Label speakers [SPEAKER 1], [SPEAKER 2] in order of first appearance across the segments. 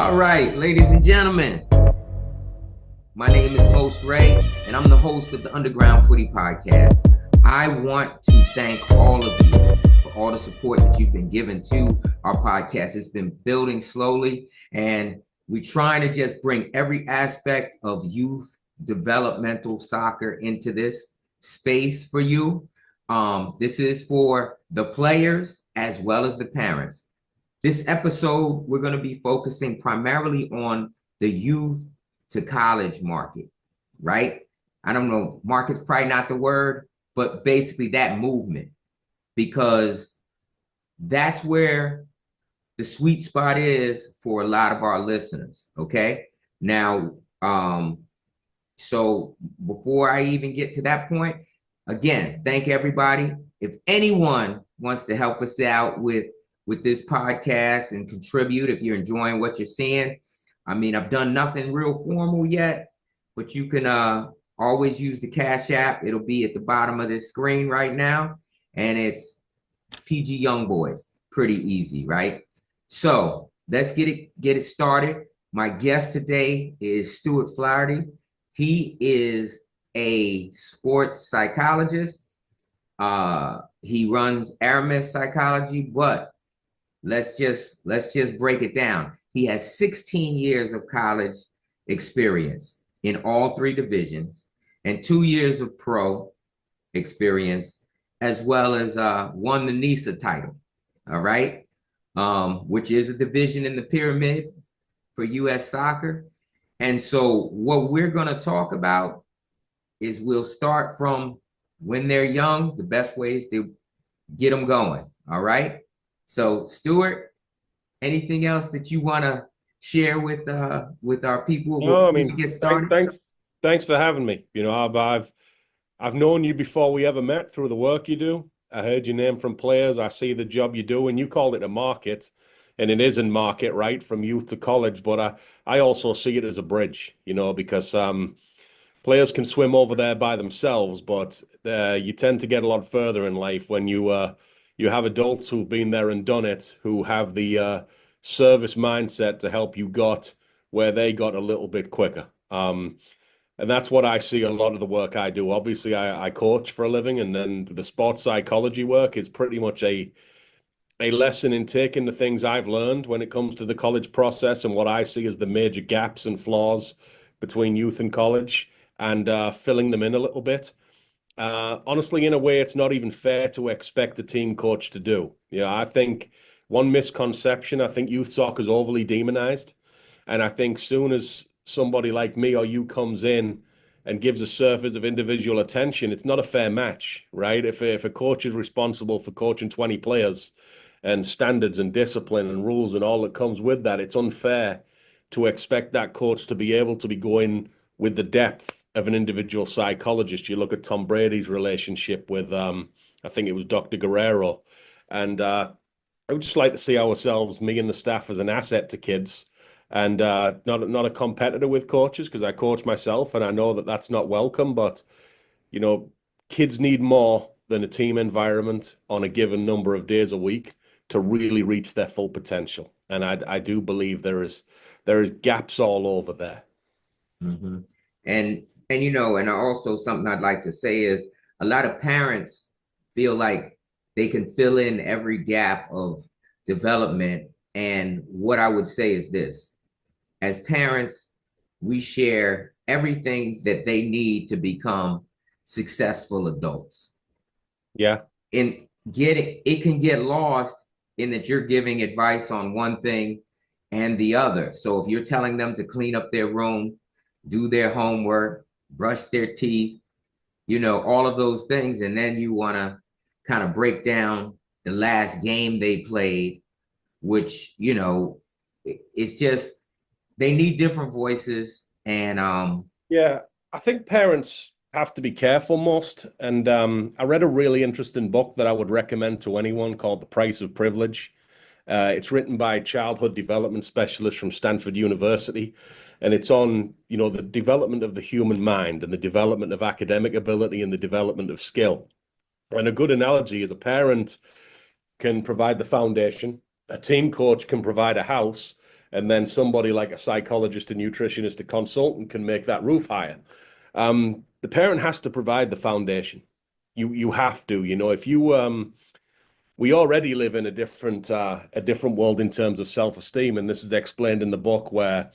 [SPEAKER 1] All right, ladies and gentlemen, my name is Most Ray, and I'm the host of the Underground Footy Podcast. I want to thank all of you for all the support that you've been giving to our podcast. It's been building slowly, and we're trying to just bring every aspect of youth developmental soccer into this space for you. This is for the players as well as the parents. This episode, we're going to be focusing primarily on the youth to college market, right? I don't know, market's probably not the word, but basically that movement, because that's where the sweet spot is for a lot of our listeners, okay? Now, so before I even get to that point, again, thank everybody. If anyone wants to help us out with this podcast and contribute, if you're enjoying what you're seeing, I mean, I've done nothing real formal yet, but you can always use the Cash App. It'll be at the bottom of this screen right now, and it's PG Young Boys. Pretty easy, right? So let's get it started. My guest today is Stewart Flaherty. He is a sports psychologist. He runs Aramis Psychology, but let's just break it down. He has 16 years of college experience in all three divisions and 2 years of pro experience, as well as won the NISA title, all right, which is a division in the pyramid for U.S. soccer. And so what we're going to talk about is we'll start from when they're young, the best ways to get them going, all right? So, Stewart, anything else that you want to share with our people?
[SPEAKER 2] No, I mean,
[SPEAKER 1] get started.
[SPEAKER 2] thanks for having me. You know, I've known you before we ever met through the work you do. I heard your name from players. I see the job you do, and you called it a market, and it is a market, right, from youth to college. But I also see it as a bridge, you know, because players can swim over there by themselves, but you tend to get a lot further in life when you have adults who've been there and done it, who have the service mindset to help you got where they got a little bit quicker. And that's what I see a lot of the work I do. Obviously, I coach for a living, and then the sports psychology work is pretty much a lesson in taking the things I've learned when it comes to the college process and what I see as the major gaps and flaws between youth and college, and filling them in a little bit. Honestly, in a way, it's not even fair to expect a team coach to do. I think one misconception, I think youth soccer is overly demonized. And I think soon as somebody like me or you comes in and gives a surface of individual attention, it's not a fair match, right? If a coach is responsible for coaching 20 players and standards and discipline and rules and all that comes with that, it's unfair to expect that coach to be able to be going with the depth of an individual psychologist. You look at Tom Brady's relationship with, I think it was Dr. Guerrero. And I would just like to see ourselves, me and the staff, as an asset to kids, and not a competitor with coaches, because I coach myself and I know that that's not welcome. But, you know, kids need more than a team environment on a given number of days a week to really reach their full potential. And I do believe there is gaps all over there.
[SPEAKER 1] Mm-hmm. And you know, and also something I'd like to say is a lot of parents feel like they can fill in every gap of development. And what I would say is this: as parents, we share everything that they need to become successful adults.
[SPEAKER 2] Yeah.
[SPEAKER 1] And it can get lost in that you're giving advice on one thing and the other. So if you're telling them to clean up their room, do their homework, brush their teeth, you know, all of those things, and then you want to kind of break down the last game they played, which, you know, it's just, they need different voices. And
[SPEAKER 2] Yeah, I think parents have to be careful most. And I read a really interesting book that I would recommend to anyone called The Price of Privilege. It's written by a childhood development specialist from Stanford University, and it's on, you know, the development of the human mind and the development of academic ability and the development of skill. And a good analogy is a parent can provide the foundation, a team coach can provide a house, And then somebody like a psychologist, a nutritionist, a consultant can make that roof higher. The parent has to provide the foundation. You have to, if you we already live in a different world in terms of self-esteem, and this is explained in the book, where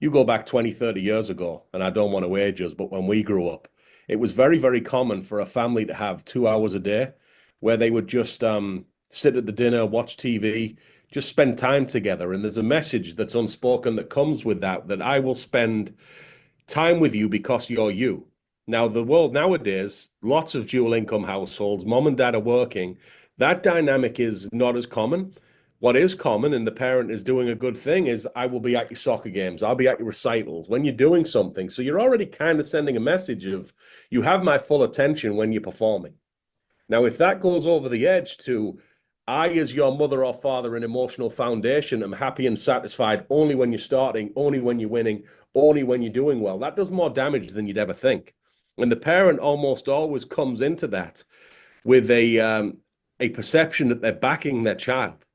[SPEAKER 2] you go back 20, 30 years ago, and I don't want to age us, but when we grew up, it was very, very common for a family to have 2 hours a day where they would just sit at the dinner, watch TV, just spend time together. And there's a message that's unspoken that comes with that I will spend time with you because you're you. Now, the world nowadays, lots of dual income households, mom and dad are working. That dynamic is not as common. What is common, and the parent is doing a good thing, is I will be at your soccer games, I'll be at your recitals when you're doing something. So you're already kind of sending a message of you have my full attention when you're performing. Now, if that goes over the edge to I, as your mother or father, an emotional foundation, am happy and satisfied only when you're starting, only when you're winning, only when you're doing well, that does more damage than you'd ever think. And the parent almost always comes into that with a perception that they're backing their child.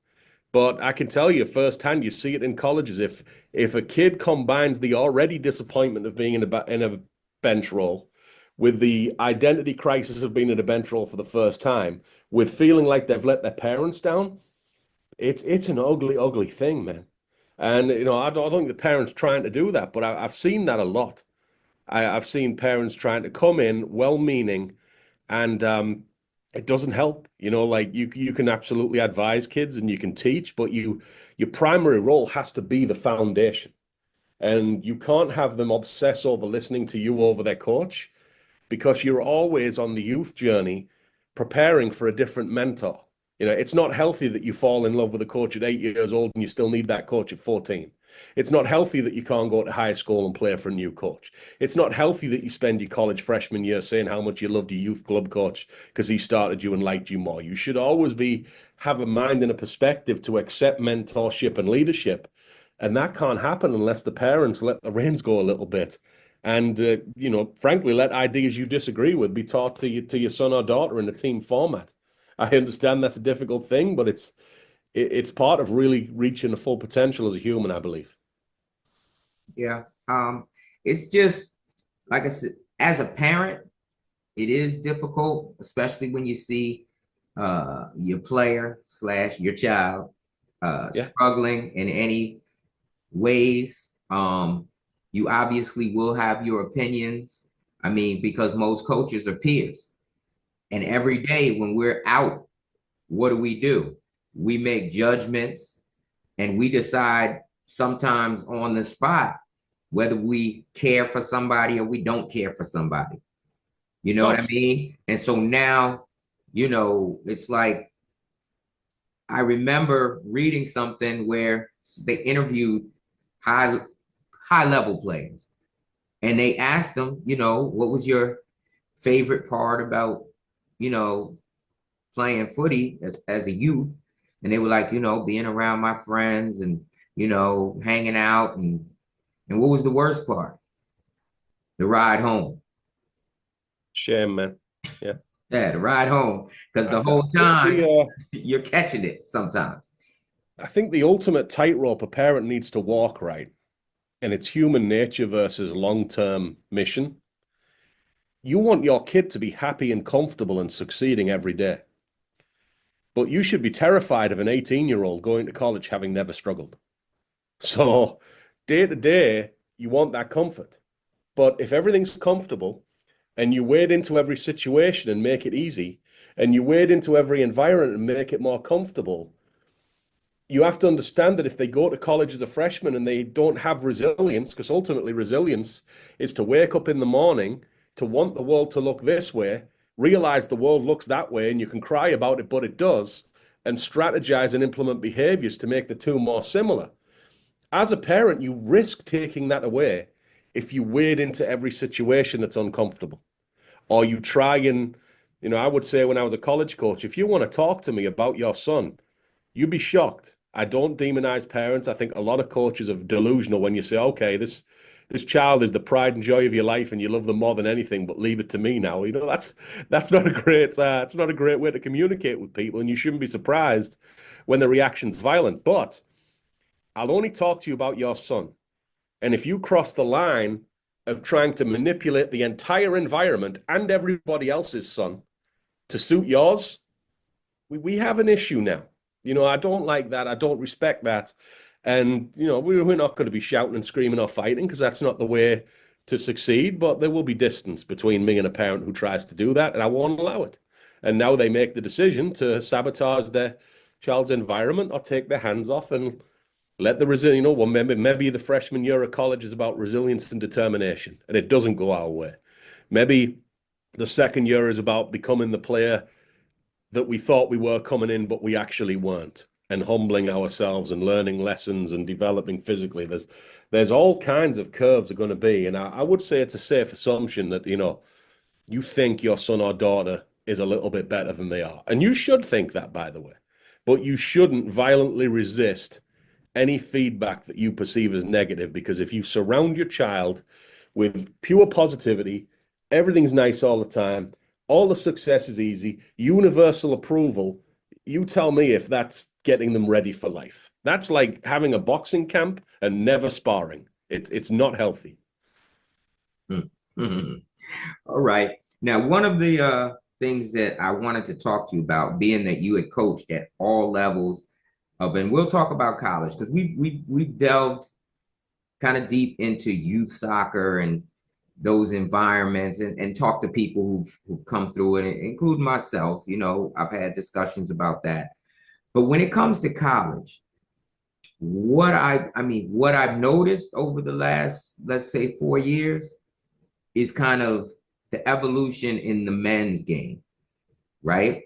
[SPEAKER 2] But I can tell you firsthand, you see it in colleges. If a kid combines the already disappointment of being in a bench role with the identity crisis of being in a bench role for the first time, with feeling like they've let their parents down, it's an ugly, ugly thing, man. And I don't think the parents trying to do that, but I've seen that a lot. I've seen parents trying to come in well-meaning, and it doesn't help. Like you can absolutely advise kids and you can teach, but your primary role has to be the foundation. And you can't have them obsess over listening to you over their coach, because you're always on the youth journey preparing for a different mentor. It's not healthy that you fall in love with a coach at 8 years old and you still need that coach at 14. It's not healthy that you can't go to high school and play for a new coach. It's not healthy that you spend your college freshman year saying how much you loved your youth club coach because he started you and liked you more. You should always have a mind and a perspective to accept mentorship and leadership. And that can't happen unless the parents let the reins go a little bit. And, frankly, let ideas you disagree with be taught to your son or daughter in a team format. I understand that's a difficult thing, but it's part of really reaching the full potential as a human, I believe.
[SPEAKER 1] Yeah. It's just, like I said, as a parent, it is difficult, especially when you see your player / your child struggling in any ways. You obviously will have your opinions. I mean, because most coaches are peers. And every day when we're out, what do? We make judgments and we decide sometimes on the spot whether we care for somebody or we don't care for somebody. You know what I mean? And so now, it's like, I remember reading something where they interviewed high level players. And they asked them, what was your favorite part about, playing footy as a youth? And they were like, being around my friends and, hanging out. And what was the worst part? The ride home.
[SPEAKER 2] Shame, man. Yeah.
[SPEAKER 1] Yeah, the ride home. Because the whole time you're catching it sometimes.
[SPEAKER 2] I think the ultimate tightrope a parent needs to walk, right? And it's human nature versus long-term mission. You want your kid to be happy and comfortable and succeeding every day. But you should be terrified of an 18-year-old going to college having never struggled. So day to day, you want that comfort. But if everything's comfortable and you wade into every situation and make it easy, and you wade into every environment and make it more comfortable, you have to understand that if they go to college as a freshman and they don't have resilience, because ultimately resilience is to wake up in the morning, to want the world to look this way, realize the world looks that way, and you can cry about it, but it does, and strategize and implement behaviors to make the two more similar. As a parent, you risk taking that away if you wade into every situation that's uncomfortable. Or you try and, I would say when I was a college coach, if you want to talk to me about your son, you'd be shocked. I don't demonize parents. I think a lot of coaches are delusional when you say, okay, this child is the pride and joy of your life and you love them more than anything, but leave it to me now. That's not a great it's not a great way to communicate with people, and you shouldn't be surprised when the reaction's violent. But I'll only talk to you about your son. And if you cross the line of trying to manipulate the entire environment and everybody else's son to suit yours, we have an issue now. I don't like that. I don't respect that. And, we're not going to be shouting and screaming or fighting because that's not the way to succeed. But there will be distance between me and a parent who tries to do that, and I won't allow it. And now they make the decision to sabotage their child's environment or take their hands off and let the resilience, well, maybe the freshman year of college is about resilience and determination, and it doesn't go our way. Maybe the second year is about becoming the player that we thought we were coming in, but we actually weren't, and humbling ourselves and learning lessons and developing physically. There's all kinds of curves are going to be. And I would say it's a safe assumption that, you think your son or daughter is a little bit better than they are. And you should think that, by the way, but you shouldn't violently resist any feedback that you perceive as negative, because if you surround your child with pure positivity, everything's nice all the time, all the success is easy, universal approval, you tell me if that's getting them ready for life. That's like having a boxing camp and never sparring. It's not healthy.
[SPEAKER 1] Mm-hmm. All right. Now, one of the things that I wanted to talk to you about, being that you had coached at all levels of, and we'll talk about college because we've delved kind of deep into youth soccer and those environments, and talk to people who've come through it, including myself. I've had discussions about that. But when it comes to college, what I've noticed over the last, let's say, 4 years is kind of the evolution in the men's game, right?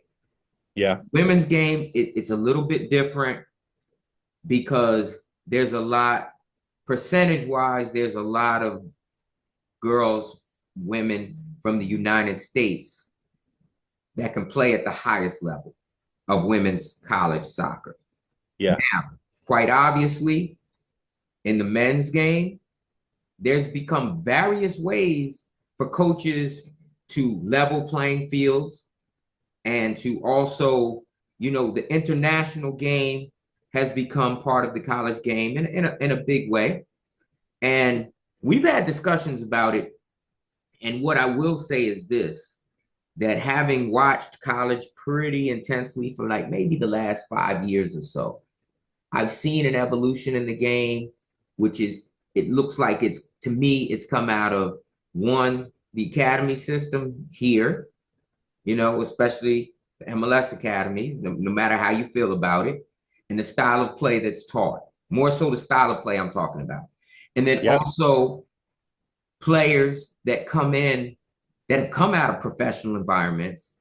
[SPEAKER 2] Yeah.
[SPEAKER 1] Women's game, it's a little bit different because there's a lot, percentage-wise, there's a lot of girls, women from the United States that can play at the highest level of women's college soccer.
[SPEAKER 2] Yeah.
[SPEAKER 1] Now, quite obviously, in the men's game, there's become various ways for coaches to level playing fields and to also, the international game has become part of the college game in a big way. And we've had discussions about it. And what I will say is this, that having watched college pretty intensely for like maybe the last 5 years or so, I've seen an evolution in the game, which is, it looks like to me, it's come out of one, the academy system here, especially the MLS academies, no matter how you feel about it, and the style of play that's taught, more so the style of play I'm talking about. And then also players that come in that have come out of professional environments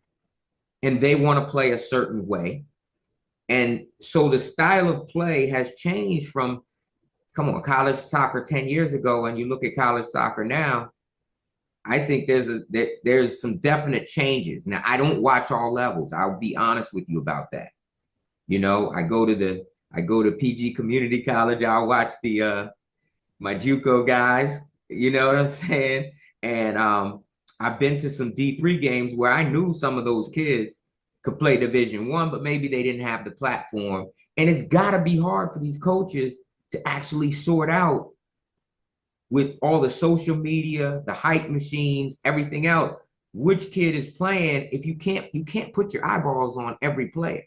[SPEAKER 1] and they want to play a certain way. And so the style of play has changed from, come on, college soccer 10 years ago, and you look at college soccer now, I think there's some definite changes. Now, I don't watch all levels. I'll be honest with you about that. I go to PG Community College. I'll watch my JUCO guys. You know what I'm saying? And I've been to some D3 games where I knew some of those kids could play Division I, but maybe they didn't have the platform. And it's got to be hard for these coaches to actually sort out, with all the social media, the hype machines, everything else, which kid is playing. If you can't put your eyeballs on every player.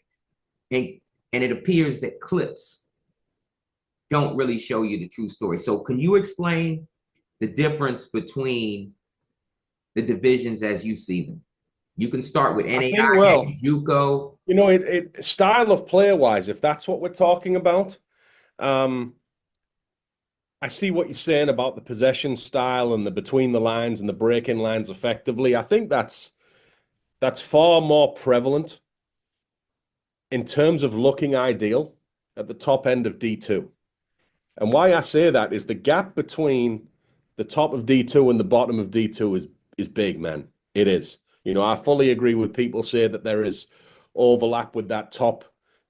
[SPEAKER 1] And it appears that clips don't really show you the true story. So can you explain the difference between the divisions as you see them? You can start with NAIA, JUCO.
[SPEAKER 2] It style of player wise, if that's what we're talking about. I see what you're saying about the possession style and the between the lines and the break-in lines effectively. I think that's far more prevalent in terms of looking ideal at the top end of D2. And why I say that is the gap between the top of D2 and the bottom of D2 is big, man. It is. I fully agree with people say that there is overlap with that top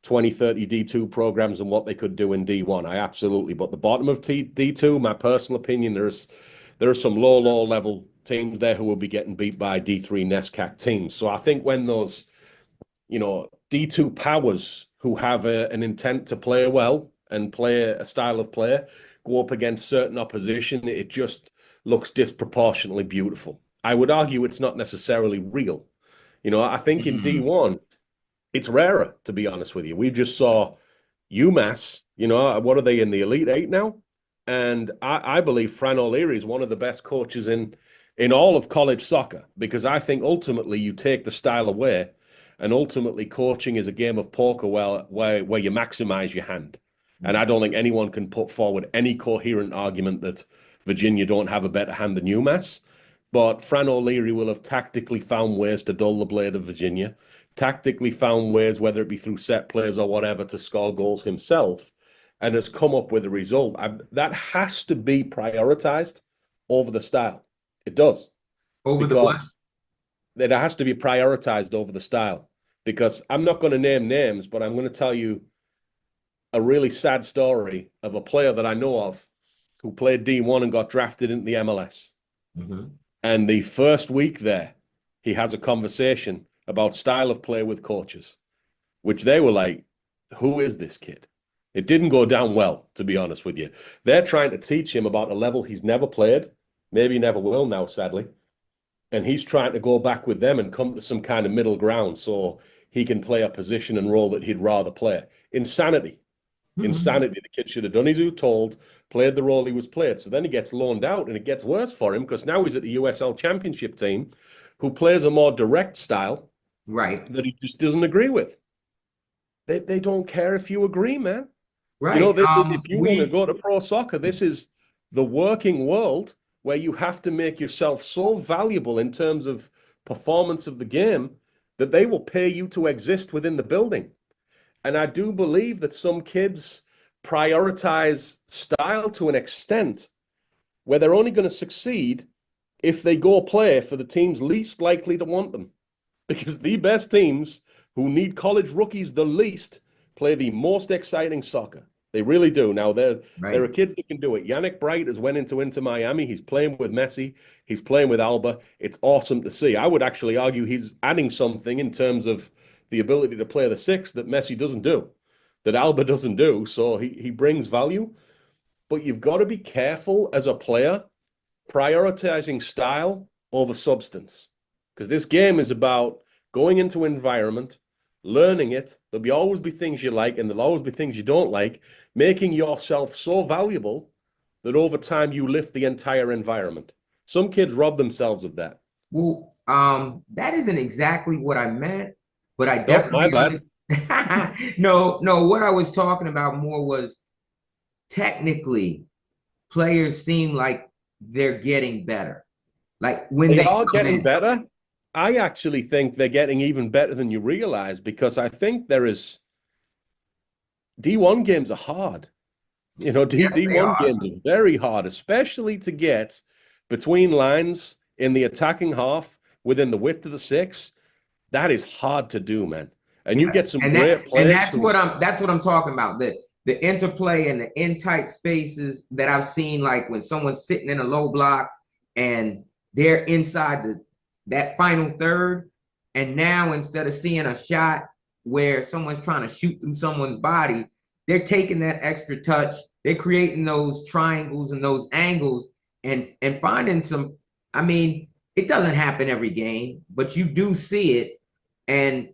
[SPEAKER 2] 20, 30 D2 programs and what they could do in D1. I absolutely. But the bottom of D2, my personal opinion, there are some low level teams there who will be getting beat by D3 NESCAC teams. So I think when those, D2 powers who have an intent to play well and play a style of play, go up against certain opposition, it just looks disproportionately beautiful. I would argue it's not necessarily real. I think in
[SPEAKER 1] Mm.
[SPEAKER 2] D1, it's rarer, to be honest with you. We just saw UMass, what are they in the Elite Eight now? And I believe Fran O'Leary is one of the best coaches in all of college soccer, because I think ultimately you take the style away, and ultimately coaching is a game of poker where you maximize your hand. And I don't think anyone can put forward any coherent argument that Virginia don't have a better hand than UMass. But Fran O'Leary will have tactically found ways to dull the blade of Virginia, tactically found ways, whether it be through set plays or whatever, to score goals himself, and has come up with a result. That has to be prioritized over the style. It does.
[SPEAKER 1] Over the what?
[SPEAKER 2] Because it has to be prioritized over the style. Because I'm not going to name names, but I'm going to tell you a really sad story of a player that I know of who played D1 and got drafted into the MLS.
[SPEAKER 1] Mm-hmm.
[SPEAKER 2] And the first week there, he has a conversation about style of play with coaches, which they were like, who is this kid? It didn't go down well, to be honest with you. They're trying to teach him about a level he's never played, maybe never will now, sadly. And he's trying to go back with them and come to some kind of middle ground so he can play a position and role that he'd rather play. Insanity. Insanity. The kid should have done as he was told, played the role he was played. So then he gets loaned out, and it gets worse for him because now he's at the USL Championship team who plays a more direct style,
[SPEAKER 1] right,
[SPEAKER 2] that he just doesn't agree with. They don't care if you agree, man.
[SPEAKER 1] right.
[SPEAKER 2] If you want to go to pro soccer, this is the working world where you have to make yourself so valuable in terms of performance of the game that they will pay you to exist within the building. And I do believe that some kids prioritize style to an extent where they're only going to succeed if they go play for the teams least likely to want them. Because the best teams who need college rookies the least play the most exciting soccer. They really do. Now, there are kids that can do it. Yannick Bright has went into Inter Miami. He's playing with Messi. He's playing with Alba. It's awesome to see. I would actually argue he's adding something in terms of the ability to play the six that Messi doesn't do, that Alba doesn't do. So he brings value. But you've got to be careful as a player prioritizing style over substance, because this game is about going into environment, learning it. There'll always be things you like, and there'll always be things you don't like, making yourself so valuable that over time you lift the entire environment. Some kids rob themselves of that.
[SPEAKER 1] Well, that isn't exactly what I meant, but I
[SPEAKER 2] My
[SPEAKER 1] definitely
[SPEAKER 2] bad.
[SPEAKER 1] no, what I was talking about more was technically players seem like they're getting better. Like when
[SPEAKER 2] They
[SPEAKER 1] they
[SPEAKER 2] are
[SPEAKER 1] come
[SPEAKER 2] getting
[SPEAKER 1] in.
[SPEAKER 2] better. I actually think they're getting even better than you realize, because I think there is D1 games are hard.
[SPEAKER 1] Yes, they
[SPEAKER 2] D1
[SPEAKER 1] are.
[SPEAKER 2] games are very hard, especially to get between lines in the attacking half within the width of the six. That is hard to do, man. And you get
[SPEAKER 1] Yes.
[SPEAKER 2] some
[SPEAKER 1] And
[SPEAKER 2] great players who
[SPEAKER 1] that's what I'm talking about. The interplay and the in tight spaces that I've seen, like when someone's sitting in a low block and they're inside that final third. And now instead of seeing a shot where someone's trying to shoot through someone's body, they're taking that extra touch. They're creating those triangles and those angles and finding some. I mean, it doesn't happen every game, but you do see it. And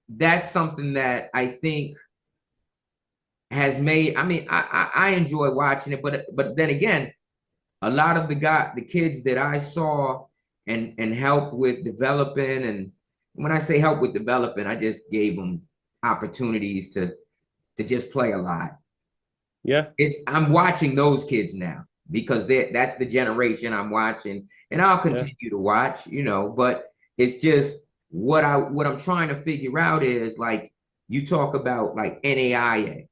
[SPEAKER 1] that's something that I think has made. I mean, I enjoy watching it, but then again, a lot of the kids that I saw and helped with developing, and when I say help with developing, I just gave them opportunities to just play a lot.
[SPEAKER 2] Yeah.
[SPEAKER 1] I'm watching those kids now because that's the generation I'm watching, and I'll continue to watch, but it's just what I'm trying to figure out is, like, you talk about like NAIA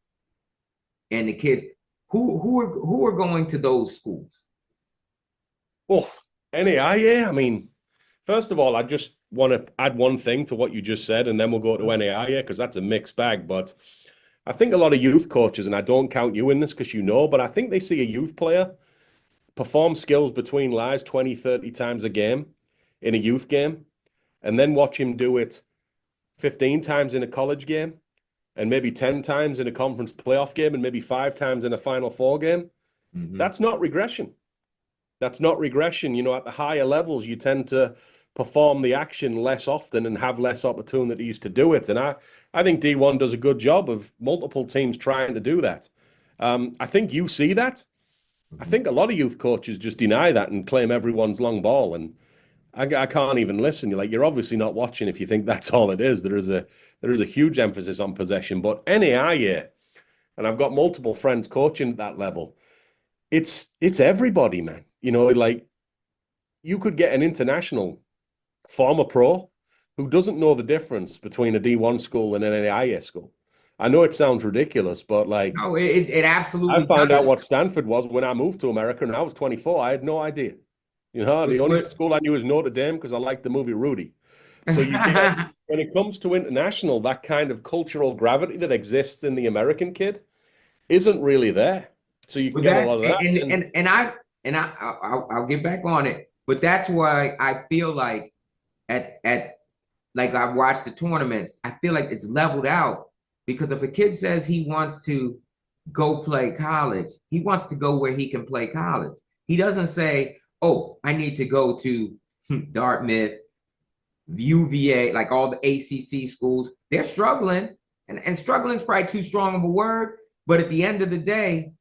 [SPEAKER 1] and the kids who are going to those schools.
[SPEAKER 2] Well, NAIA, I mean, first of all, I just want to add one thing to what you just said, and then we'll go to NAIA, because that's a mixed bag. But I think a lot of youth coaches, and I don't count you in this because but I think they see a youth player perform skills between lies 20, 30 times a game in a youth game, and then watch him do it 15 times in a college game, and maybe 10 times in a conference playoff game and maybe 5 times in a Final Four game, that's not regression. That's not regression. You know, at the higher levels, you tend to perform the action less often and have less opportunities to do it. And I think D1 does a good job of multiple teams trying to do that. I think you see that. I think a lot of youth coaches just deny that and claim everyone's long ball. And I can't even listen. You're obviously not watching if you think that's all it is. There is a huge emphasis on possession. But NAIA, and I've got multiple friends coaching at that level, it's everybody, man. You know, like you could get an international former pro who doesn't know the difference between a D1 school and an NAIA school. I know it sounds ridiculous, but like,
[SPEAKER 1] no, it absolutely
[SPEAKER 2] I found out
[SPEAKER 1] does.
[SPEAKER 2] what Stanford was when I moved to America and I was 24. I had no idea. You know, the only school I knew was Notre Dame because I liked the movie Rudy. So you get, when it comes to international, that kind of cultural gravity that exists in the American kid isn't really there. So you can
[SPEAKER 1] But
[SPEAKER 2] get a
[SPEAKER 1] that
[SPEAKER 2] lot of that.
[SPEAKER 1] I'll get back on it. But that's why I feel like at like I've watched the tournaments, I feel like it's leveled out because if a kid says he wants to go play college, he wants to go where he can play college. He doesn't say, "Oh, I need to go to Dartmouth, UVA, like all the ACC schools." They're struggling, and struggling is probably too strong of a word. But at the end of the day,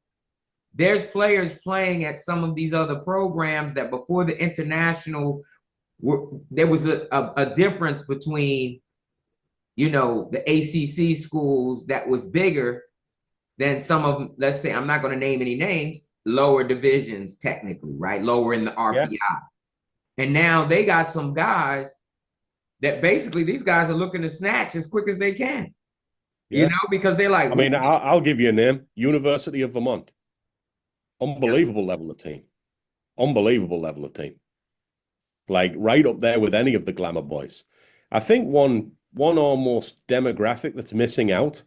[SPEAKER 1] there's players playing at some of these other programs that before the international, there was a difference between, you know, the ACC schools that was bigger than some of them. Let's say, I'm not going to name any names, lower divisions technically, right? Lower in the RPI. Yeah. And now they got some guys that basically these guys are looking to snatch as quick as they can, you know, because they're like,
[SPEAKER 2] I mean, I'll give you a name, University of Vermont. Unbelievable level of team. Unbelievable level of team. Like right up there with any of the glamour boys. I think one almost demographic that's missing out,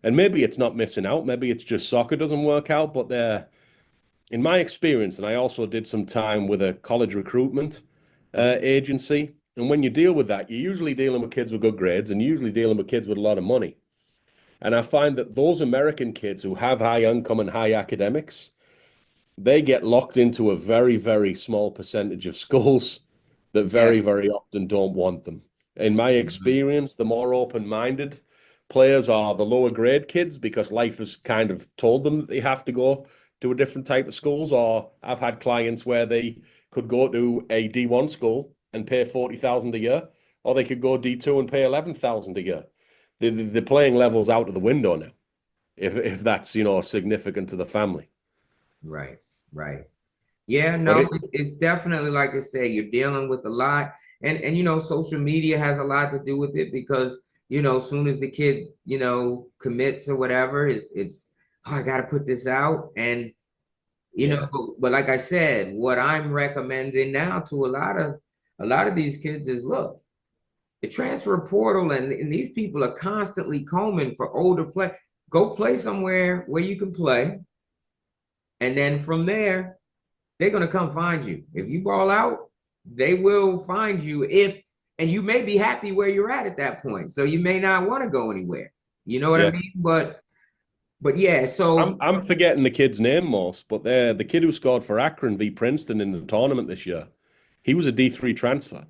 [SPEAKER 2] and maybe it's not missing out, maybe it's just soccer doesn't work out, but they're, in my experience, and I also did some time with a college recruitment agency, and when you deal with that, you're usually dealing with kids with good grades and usually dealing with kids with a lot of money. And I find that those American kids who have high income and high academics, they get locked into a very, very small percentage of schools that very, very often don't want them. In my experience, the more open-minded players are the lower grade kids because life has kind of told them that they have to go to a different type of schools. Or I've had clients where they could go to a D1 school and pay $40,000 a year, or they could go D2 and pay $11,000 a year. The playing level's out of the window now, if that's, you know, significant to the family.
[SPEAKER 1] Right. Yeah, no, it's definitely, like I say, you're dealing with a lot. And you know, social media has a lot to do with it because, you know, as soon as the kid, you know, commits or whatever, it's oh, I got to put this out. And, you know, but like I said, what I'm recommending now to a lot of these kids is, look, the transfer portal and these people are constantly combing for older play. Go play somewhere where you can play. And then from there, they're going to come find you. If you ball out, they will find you. And you may be happy where you're at that point. So you may not want to go anywhere. You know what I mean? But yeah, so
[SPEAKER 2] I'm forgetting the kid's name most, but the kid who scored for Akron v Princeton in the tournament this year, he was a D3 transfer.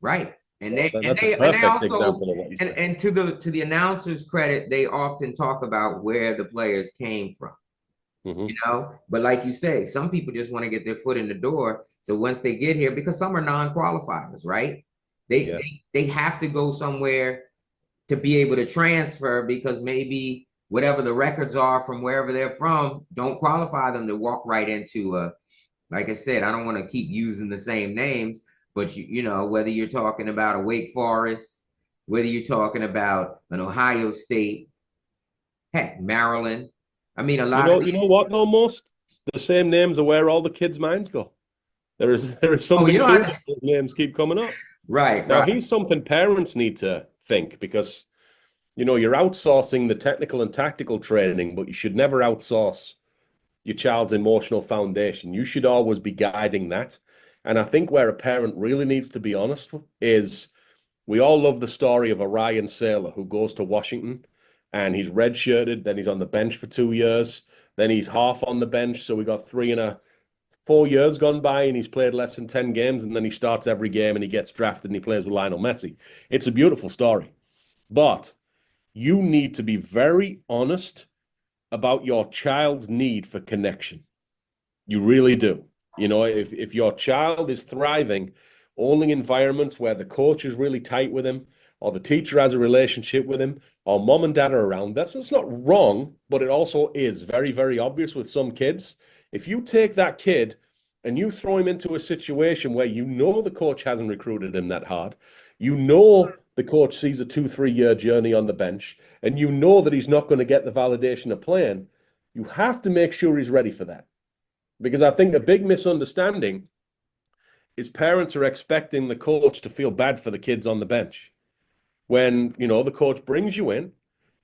[SPEAKER 1] Right. And
[SPEAKER 2] they also,
[SPEAKER 1] and to the announcers' credit, they often talk about where the players came from. You know, but like you say, some people just want to get their foot in the door. So once they get here, because some are non-qualifiers, right? They have to go somewhere to be able to transfer because maybe whatever the records are from wherever they're from don't qualify them to walk right into like I said, I don't want to keep using the same names, but you know, whether you're talking about a Wake Forest, whether you're talking about an Ohio State, heck, Maryland. I mean, a lot of
[SPEAKER 2] you know what, though, most the same names are where all the kids' minds go. There is something to it. Those names keep coming up.
[SPEAKER 1] Right.
[SPEAKER 2] Now, here's something parents need to think because, you know, you're outsourcing the technical and tactical training, but you should never outsource your child's emotional foundation. You should always be guiding that. And I think where a parent really needs to be honest is we all love the story of a Ryan Saylor who goes to Washington and he's redshirted. Then he's on the bench for 2 years. Then he's half on the bench. So we got 4 years gone by, and he's played less than 10 games. And then he starts every game and he gets drafted and he plays with Lionel Messi. It's a beautiful story. But you need to be very honest about your child's need for connection. You really do. You know, if your child is thriving only in environments where the coach is really tight with him, or the teacher has a relationship with him, or mom and dad are around, that's not wrong, but it also is very, very obvious with some kids. If you take that kid and you throw him into a situation where you know the coach hasn't recruited him that hard, you know the coach sees a 2-3 year journey on the bench, and you know that he's not going to get the validation of playing, you have to make sure he's ready for that. Because I think a big misunderstanding is parents are expecting the coach to feel bad for the kids on the bench. When, you know, the coach brings you in,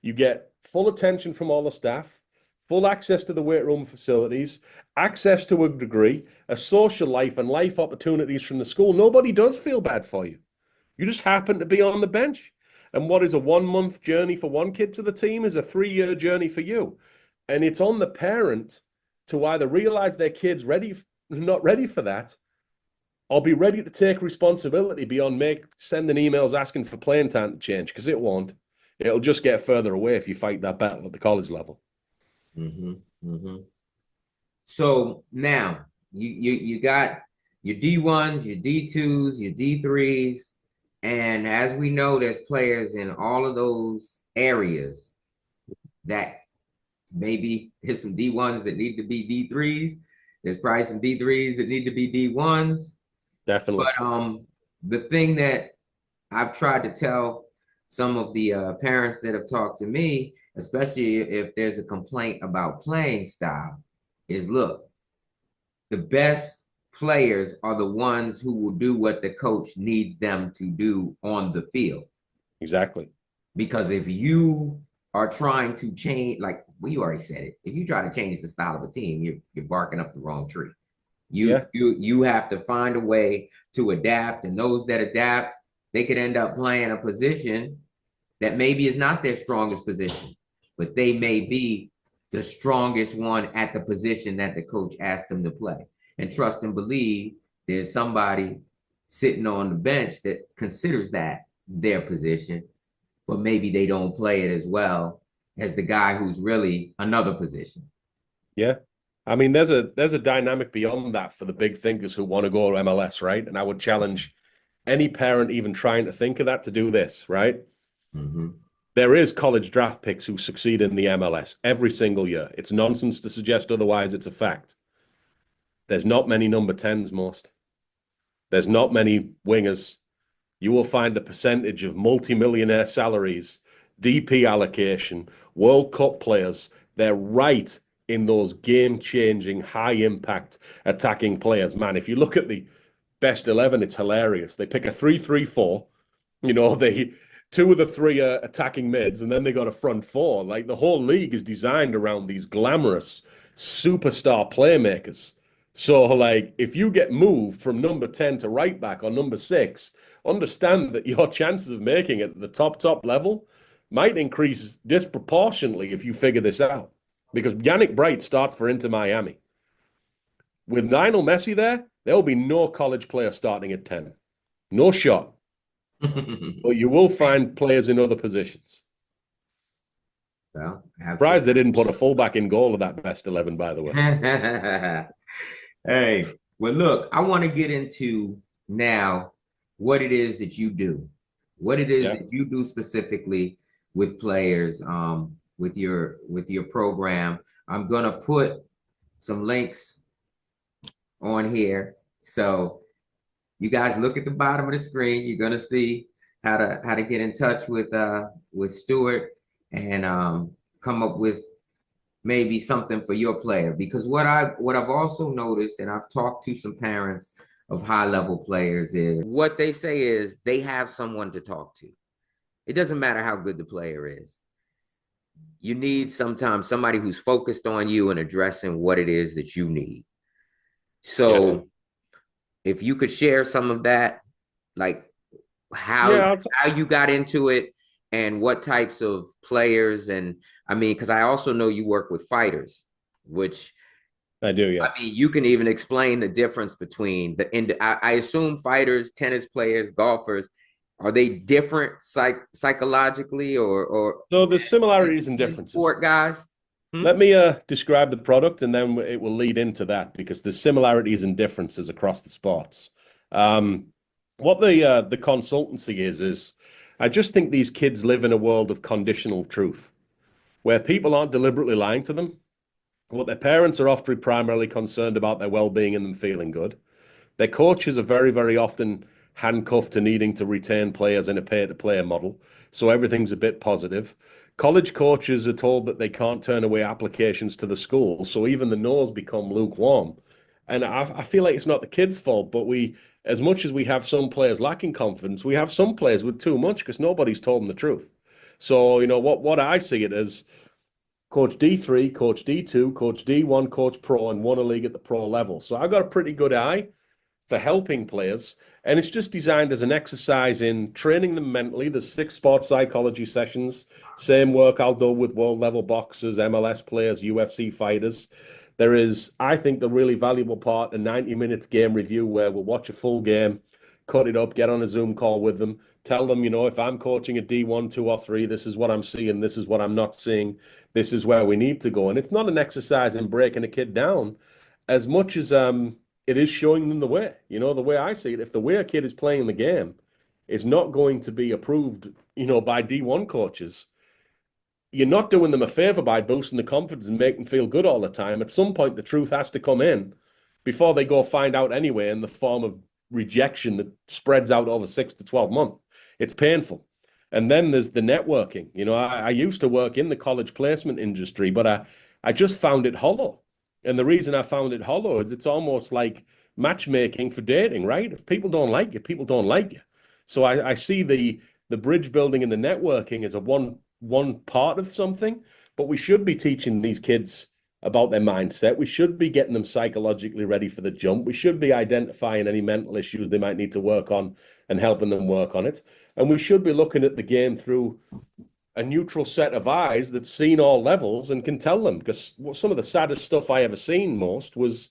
[SPEAKER 2] you get full attention from all the staff, full access to the weight room facilities, access to a degree, a social life and life opportunities from the school. Nobody does feel bad for you. You just happen to be on the bench. And what is a 1 month journey for one kid to the team is a 3 year journey for you. And it's on the parent to either realize their kid's not ready for that, or be ready to take responsibility beyond sending emails asking for playing time to change, because it won't. It'll just get further away if you fight that battle at the college level.
[SPEAKER 1] Mm-hmm. Mm-hmm. So now you got your D1s, your D2s, your D3s, and as we know, there's players in all of those areas that maybe there's some D1s that need to be D3s. There's probably some D3s that need to be D1s.
[SPEAKER 2] Definitely.
[SPEAKER 1] But the thing that I've tried to tell some of the parents that have talked to me, especially if there's a complaint about playing style, is look, the best players are the ones who will do what the coach needs them to do on the field.
[SPEAKER 2] Exactly.
[SPEAKER 1] Because if you are trying to change, like you already said it, if you try to change the style of a team, you're barking up the wrong tree. You have to find a way to adapt, and those that adapt, they could end up playing a position that maybe is not their strongest position, but they may be the strongest one at the position that the coach asked them to play. And trust and believe there's somebody sitting on the bench that considers that their position, but maybe they don't play it as well as the guy who's really another position.
[SPEAKER 2] Yeah. I mean, there's a dynamic beyond that for the big thinkers who want to go to MLS, right? And I would challenge any parent even trying to think of that to do this, right?
[SPEAKER 1] Mm-hmm.
[SPEAKER 2] There is college draft picks who succeed in the MLS every single year. It's nonsense to suggest otherwise. It's a fact. There's not many number 10s, most. There's not many wingers. You will find the percentage of multimillionaire salaries, DP allocation, World Cup players. They're right in those game-changing, high-impact attacking players. Man, if you look at the best 11, it's hilarious. They pick a 3-3-4. You know, two of the three are attacking mids, and then they got a front four. Like, the whole league is designed around these glamorous superstar playmakers. So, like, if you get moved from number 10 to right back or number 6, understand that your chances of making it at the top level might increase disproportionately if you figure this out. Because Yannick Bright starts for Inter Miami. With Lionel Messi there will be no college player starting at 10. No shot. But you will find players in other positions.
[SPEAKER 1] Well,
[SPEAKER 2] Surprised they didn't put a fullback in goal of that best 11, by the way.
[SPEAKER 1] Hey, well, look, I want to get into now what it is that you do, what it is that you do specifically with players, with your program. I'm gonna put some links on here, so you guys look at the bottom of the screen. You're gonna see how to get in touch with Stewart and come up with maybe something for your player. Because what I've also noticed, and I've talked to some parents of high-level players, is what they say is they have someone to talk to. It doesn't matter how good the player is. You need sometimes somebody who's focused on you and addressing what it is that you need. So if you could share some of that, like how you got into it and what types of players? And I mean, because I also know you work with fighters, which
[SPEAKER 2] I do, yeah.
[SPEAKER 1] I mean, you can even explain the difference between I assume fighters, tennis players, golfers, are they different psychologically or
[SPEAKER 2] So there's similarities and differences.
[SPEAKER 1] sport guys?
[SPEAKER 2] Let me describe the product, and then it will lead into that because there's similarities and differences across the sports. What the consultancy is I just think these kids live in a world of conditional truth, where people aren't deliberately lying to them. What their parents are often primarily concerned about their well-being and them feeling good. Their coaches are very, very often handcuffed to needing to retain players in a pay-to-play model, so everything's a bit positive. College coaches are told that they can't turn away applications to the school, so even the no's become lukewarm. And I feel like it's not the kids' fault, but as much as we have some players lacking confidence, we have some players with too much because nobody's told them the truth. So, what I see it as Coach D3, Coach D2, Coach D1, Coach Pro, and won a league at the pro level. So I've got a pretty good eye for helping players. And it's just designed as an exercise in training them mentally. There's 6 sports psychology sessions, same work I'll do with world level boxers, MLS players, UFC fighters. There is, I think, the really valuable part, a 90-minute game review where we'll watch a full game, cut it up, get on a Zoom call with them, tell them, if I'm coaching a D1, 2, or 3, this is what I'm seeing, this is what I'm not seeing, this is where we need to go. And it's not an exercise in breaking a kid down as much as it is showing them the way. The way I see it, if the way a kid is playing the game is not going to be approved, by D1 coaches, you're not doing them a favor by boosting the confidence and making them feel good all the time. At some point, the truth has to come in before they go find out anyway in the form of rejection that spreads out over 6 to 12 months. It's painful. And then there's the networking. I used to work in the college placement industry, but I just found it hollow. And the reason I found it hollow is it's almost like matchmaking for dating, right? If people don't like you, people don't like you. So I see the bridge building and the networking as a one part of something, but we should be teaching these kids about their mindset. We should be getting them psychologically ready for the jump. We should be identifying any mental issues they might need to work on and helping them work on it. And we should be looking at the game through a neutral set of eyes that's seen all levels and can tell them. Because some of the saddest stuff I ever seen most was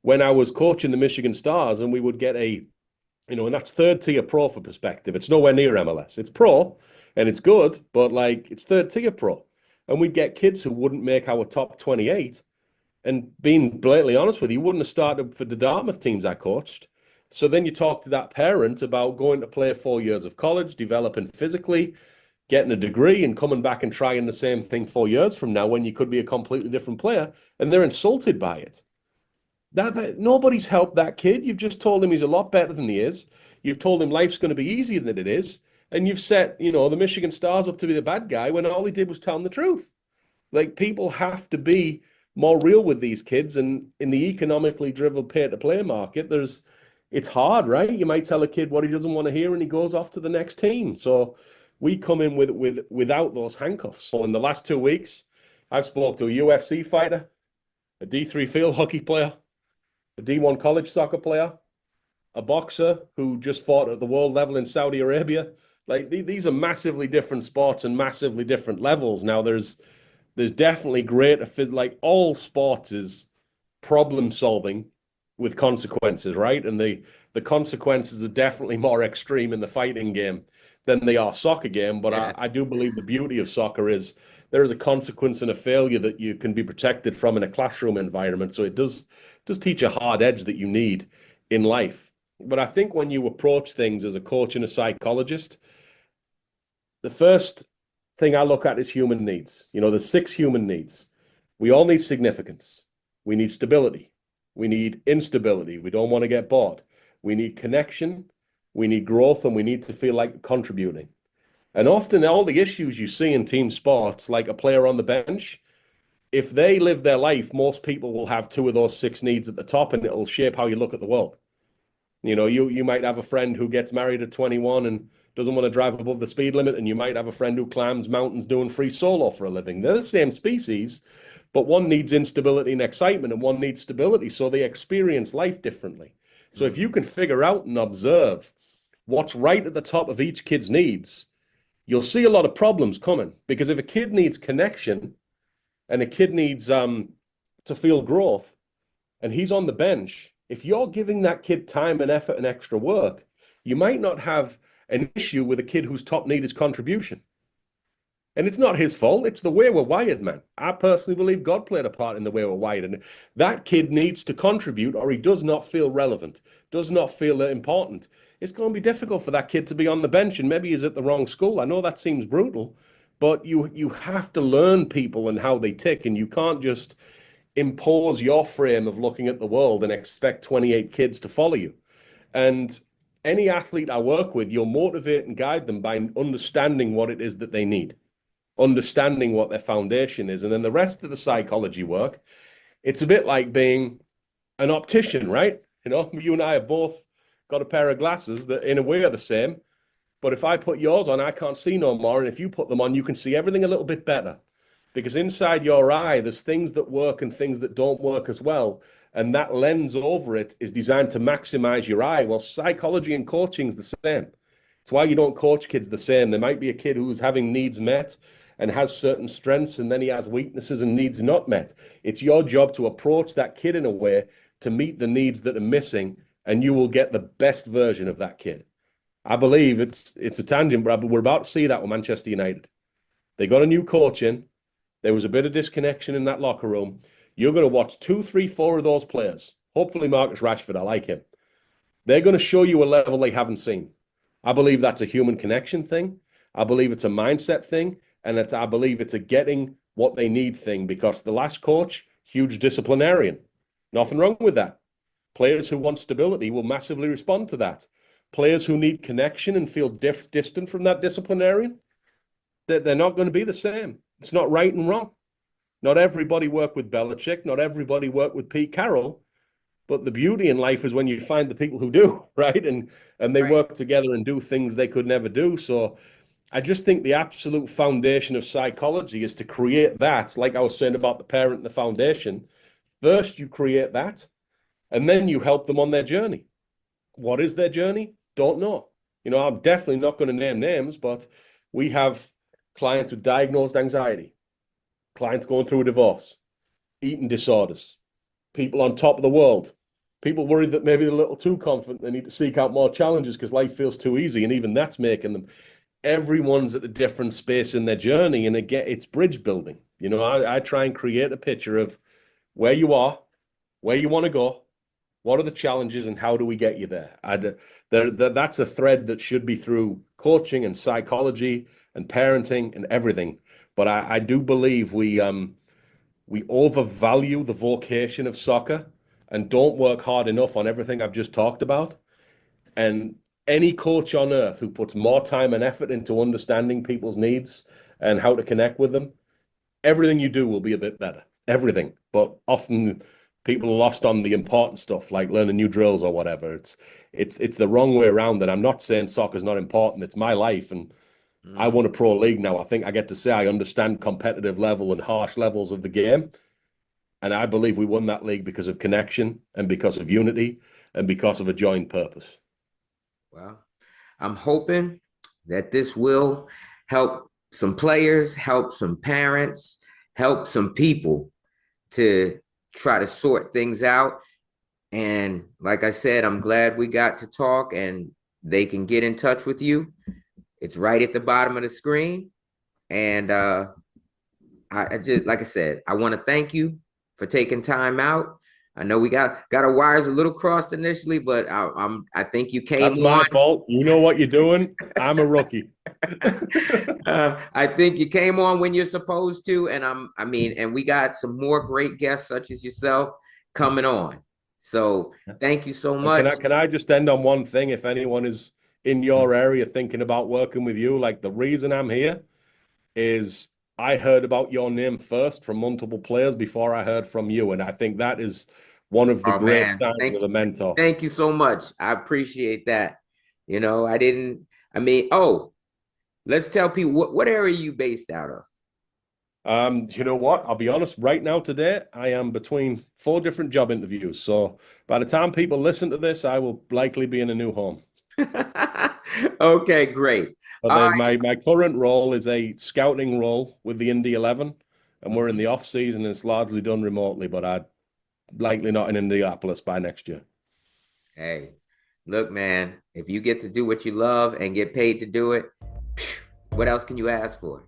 [SPEAKER 2] when I was coaching the Michigan Stars and we would get and that's third tier pro for perspective. It's nowhere near MLS. It's pro and it's good, but it's third tier pro. And we'd get kids who wouldn't make our top 28. And being blatantly honest with you, wouldn't have started for the Dartmouth teams I coached. So then you talk to that parent about going to play 4 years of college, developing physically, getting a degree and coming back and trying the same thing 4 years from now when you could be a completely different player. And they're insulted by it. That nobody's helped that kid. You've just told him he's a lot better than he is. You've told him life's going to be easier than it is. And you've set, the Michigan Stars up to be the bad guy when all he did was tell them the truth. People have to be more real with these kids. And in the economically driven pay-to-play market, it's hard, right? You might tell a kid what he doesn't want to hear and he goes off to the next team. So we come in without those handcuffs. So in the last 2 weeks, I've spoke to a UFC fighter, a D3 field hockey player, a D1 college soccer player, a boxer who just fought at the world level in Saudi Arabia. These are massively different sports and massively different levels. Now there's definitely greater, all sports is problem solving with consequences, right? And the consequences are definitely more extreme in the fighting game than they are soccer game. But yeah. I do believe the beauty of soccer is there is a consequence and a failure that you can be protected from in a classroom environment. So it does teach a hard edge that you need in life. But I think when you approach things as a coach and a psychologist, the first thing I look at is human needs. There's 6 human needs. We all need significance. We need stability. We need instability. We don't want to get bored. We need connection. We need growth, and we need to feel like contributing. And often all the issues you see in team sports, like a player on the bench, if they live their life, most people will have 2 of those 6 needs at the top, and it'll shape how you look at the world. You might have a friend who gets married at 21 and doesn't want to drive above the speed limit, and you might have a friend who climbs mountains doing free solo for a living. They're the same species, but one needs instability and excitement, and one needs stability, so they experience life differently. So if you can figure out and observe what's right at the top of each kid's needs, you'll see a lot of problems coming, because if a kid needs connection and a kid needs to feel growth and he's on the bench, if you're giving that kid time and effort and extra work, you might not have an issue with a kid whose top need is contribution. And it's not his fault. It's the way we're wired, man. I personally believe God played a part in the way we're wired. And that kid needs to contribute, or he does not feel relevant, does not feel important. It's going to be difficult for that kid to be on the bench, and maybe he's at the wrong school. I know that seems brutal, but you have to learn people and how they tick, and you can't just impose your frame of looking at the world and expect 28 kids to follow you. And any athlete I work with, you'll motivate and guide them by understanding what it is that they need, understanding what their foundation is. And then the rest of the psychology work, it's a bit like being an optician, right? You know, you and I have both got a pair of glasses that in a way are the same, but if I put yours on, I can't see no more. And if you put them on, you can see everything a little bit better, because inside your eye, there's things that work and things that don't work as well. And that lens over it is designed to maximize your eye. Well, psychology and coaching is the same. It's why you don't coach kids the same. There might be a kid who's having needs met and has certain strengths, and then he has weaknesses and needs not met. It's your job to approach that kid in a way to meet the needs that are missing, and you will get the best version of that kid. I believe it's a tangent, but we're about to see that with Manchester United. They got a new coach in. There was a bit of disconnection in that locker room. You're going to watch 2, 3, 4 of those players. Hopefully Marcus Rashford, I like him. They're going to show you a level they haven't seen. I believe that's a human connection thing. I believe it's a mindset thing. And I believe it's a getting what they need thing, because the last coach, huge disciplinarian. Nothing wrong with that. Players who want stability will massively respond to that. Players who need connection and feel distant from that disciplinarian, they're not going to be the same. It's not right and wrong. Not everybody worked with Belichick. Not everybody worked with Pete Carroll. But the beauty in life is when you find the people who do, right? And they work together and do things they could never do. So I just think the absolute foundation of psychology is to create that, like I was saying about the parent and the foundation. First, you create that, and then you help them on their journey. What is their journey? Don't know. You know, I'm definitely not going to name names, but we have clients with diagnosed anxiety, clients going through a divorce, eating disorders, people on top of the world, people worried that maybe they're a little too confident, they need to seek out more challenges because life feels too easy, and even that's making them. Everyone's at a different space in their journey, and again, it's bridge building. You know, I try and create a picture of where you are, where you want to go, what are the challenges, and how do we get you there? That's a thread that should be through coaching and psychology and parenting and everything. But I do believe we overvalue the vocation of soccer and don't work hard enough on everything I've just talked about. And any coach on earth who puts more time and effort into understanding people's needs and how to connect with them, everything you do will be a bit better. Everything. But often people are lost on the important stuff, like learning new drills or whatever. It's the wrong way around. And I'm not saying soccer's not important. It's my life, and I won a pro league now. I think I get to say I understand competitive level and harsh levels of the game. And I believe we won that league because of connection and because of unity and because of a joint purpose.
[SPEAKER 1] Well, I'm hoping that this will help some players, help some parents, help some people to try to sort things out. And like I said, I'm glad we got to talk, and they can get in touch with you. It's right at the bottom of the screen. And I just, like I said, I want to thank you for taking time out. I know we got our wires a little crossed initially, but I think you came on.
[SPEAKER 2] That's my fault. You know what you're doing. I'm a rookie.
[SPEAKER 1] I think you came on when you're supposed to, and and we got some more great guests such as yourself coming on. So thank you so much.
[SPEAKER 2] Can I just end on one thing? If anyone is in your area thinking about working with you, like, the reason I'm here is I heard about your name first from multiple players before I heard from you, and I think that is one of the great signs of a mentor.
[SPEAKER 1] Thank you so much. I appreciate that. You know, let's tell people what area are you based out of?
[SPEAKER 2] You know what? I'll be honest, right now today, I am between 4 different job interviews. So by the time people listen to this, I will likely be in a new home.
[SPEAKER 1] Okay, great.
[SPEAKER 2] But
[SPEAKER 1] All
[SPEAKER 2] then my current role is a scouting role with the Indy 11, and we're in
[SPEAKER 1] right.
[SPEAKER 2] the off season, and it's largely done remotely. But I'd likely not in Indianapolis by next year.
[SPEAKER 1] Hey, look, man, if you get to do what you love and get paid to do it, what else can you ask for?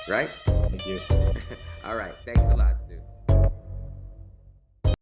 [SPEAKER 1] Right?
[SPEAKER 2] Thank you.
[SPEAKER 1] All right. Thanks a lot.